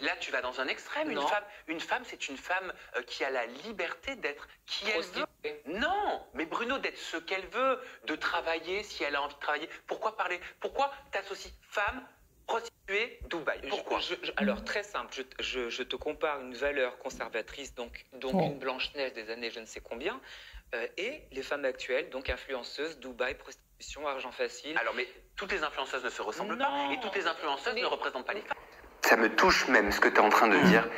là, tu vas dans un extrême. Non. Une femme, c'est une femme qui a la liberté d'être qui elle veut. Non, mais Bruno, d'être ce qu'elle veut, de travailler si elle a envie de travailler. Pourquoi parler? Pourquoi t'associes femme, prostituée, Dubaï? Pourquoi? Alors, très simple, je te compare une valeur conservatrice, donc une Blanche-Neige des années je ne sais combien, et les femmes actuelles, donc influenceuses, Dubaï, prostitution, argent facile. Alors, mais toutes les influenceuses ne se ressemblent Non. pas, et toutes les influenceuses ne représentent pas les femmes. Ça me touche même ce que tu es en train de dire,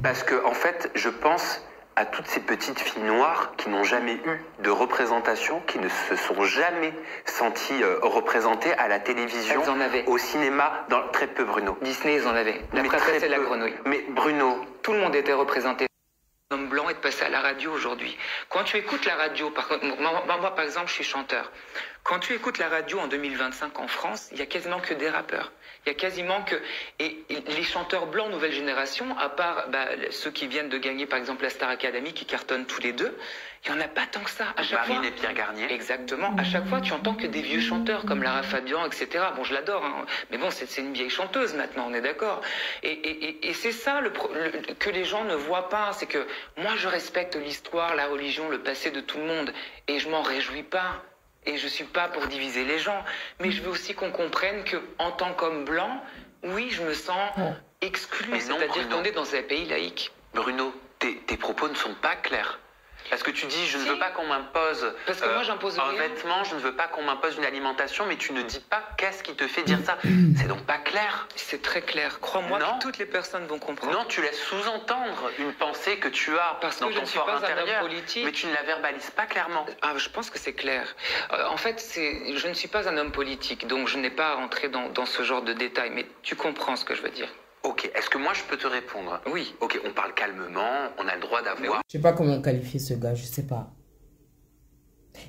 parce que en fait, je pense à toutes ces petites filles noires qui n'ont jamais eu de représentation, qui ne se sont jamais senties représentées à la télévision, Elles en avaient. au cinéma, très peu Bruno. Disney, ils en avaient. La Mais princesse très et la peu. grenouille. Mais Bruno, Tout le monde était représenté. Homme blanc et de passer à la radio aujourd'hui. Quand tu écoutes la radio, par contre, moi par exemple, je suis chanteur. Quand tu écoutes la radio en 2025 en France, il y a quasiment que des rappeurs. Il y a quasiment que et les chanteurs blancs nouvelle génération, à part ceux qui viennent de gagner par exemple la Star Academy qui cartonnent tous les deux, il y en a pas tant que ça. À chaque Marine fois, et Pierre Garnier. exactement. À chaque fois, tu entends que des vieux chanteurs comme Lara Fabian, etc. Bon, je l'adore, hein. Mais bon, c'est une vieille chanteuse maintenant, on est d'accord. Et c'est ça que les gens ne voient pas, c'est que moi, je respecte l'histoire, la religion, le passé de tout le monde, et je m'en réjouis pas. Et je suis pas pour diviser les gens, mais je veux aussi qu'on comprenne que, en tant qu'homme blanc, oui, je me sens exclu. Mais non, C'est-à-dire Bruno. qu'on est dans un pays laïque. Bruno, tes propos ne sont pas clairs. Parce que tu dis, je ne veux pas qu'on m'impose Parce que moi, j'impose un rien. vêtement, je ne veux pas qu'on m'impose une alimentation, mais tu ne dis pas qu'est-ce qui te fait dire ça. C'est donc pas clair. C'est très clair. Crois-moi Non. que toutes les personnes vont comprendre. Non, tu laisses sous-entendre une pensée que tu as Parce dans que je ton ne suis fort pas un homme intérieur, politique. mais tu ne la verbalises pas clairement. Ah, je pense que c'est clair. En fait, je ne suis pas un homme politique, donc je n'ai pas à rentrer dans ce genre de détails, mais tu comprends ce que je veux dire. Ok, est-ce que moi je peux te répondre? Oui. Ok, on parle calmement, on a le droit d'avoir... Je sais pas comment qualifier ce gars, je sais pas.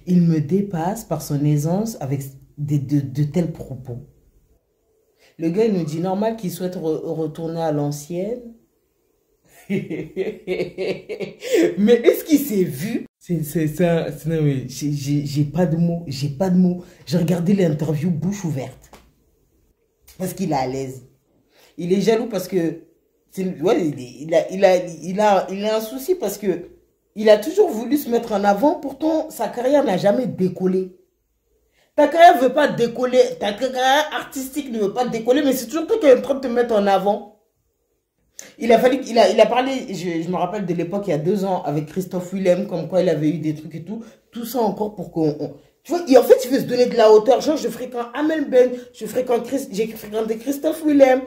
Il me dépasse par son aisance avec de tels propos. Le gars, il nous dit normal qu'il souhaite retourner à l'ancienne. Mais est-ce qu'il s'est vu? C'est ça. Non, mais j'ai pas de mots. J'ai pas de mots. J'ai regardé l'interview bouche ouverte. Parce qu'il est à l'aise. Il est jaloux parce que... Ouais, il a un souci parce que il a toujours voulu se mettre en avant. Pourtant, sa carrière n'a jamais décollé. Ta carrière ne veut pas décoller. Ta carrière artistique ne veut pas décoller. Mais c'est toujours toi qui es en train de te mettre en avant. Il a fallu qu'il a parlé, je me rappelle de l'époque, il y a 2 ans, avec Christophe Willem, comme quoi il avait eu des trucs et tout. Tout ça encore pour qu'on... Tu vois, et en fait, il veut se donner de la hauteur. Genre, je fréquente Amel Ben, j'ai fréquenté Christophe Willem.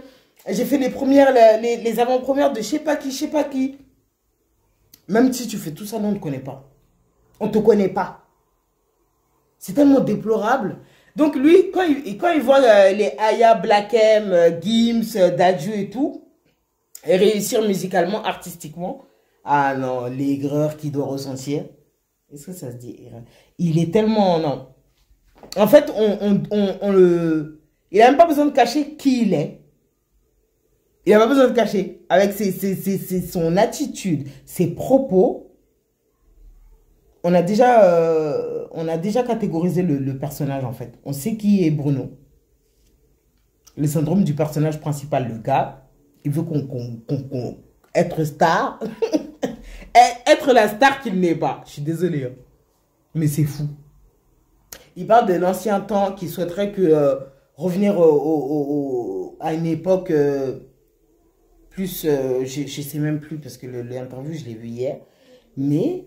J'ai fait les avant-premières de je sais pas qui. Même si tu fais tout ça, non, on ne te connaît pas. On ne te connaît pas. C'est tellement déplorable. Donc lui, quand il voit les Aya, Black M, Gims, Dadju et tout, et réussir musicalement, artistiquement, ah non, l'aigreur qu'il doit ressentir. Est-ce que ça se dit aigreur? Il est tellement... Non. En fait, il n'a même pas besoin de cacher qui il est. Il n'a pas besoin de cacher. Avec son attitude, ses propos, on a déjà catégorisé le personnage, en fait. On sait qui est Bruno. Le syndrome du personnage principal, le gars, il veut être star. Être la star qu'il n'est pas. Je suis désolé. Hein. Mais c'est fou. Il parle de l'ancien temps, qu'il souhaiterait revenir à une époque... plus, je sais même plus parce que l'interview, je l'ai vu hier. Mais,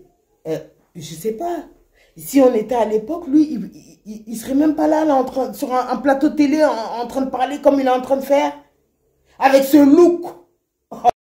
je sais pas. Si on était à l'époque, lui, il serait même pas là sur un plateau télé en train de parler comme il est en train de faire. Avec ce look.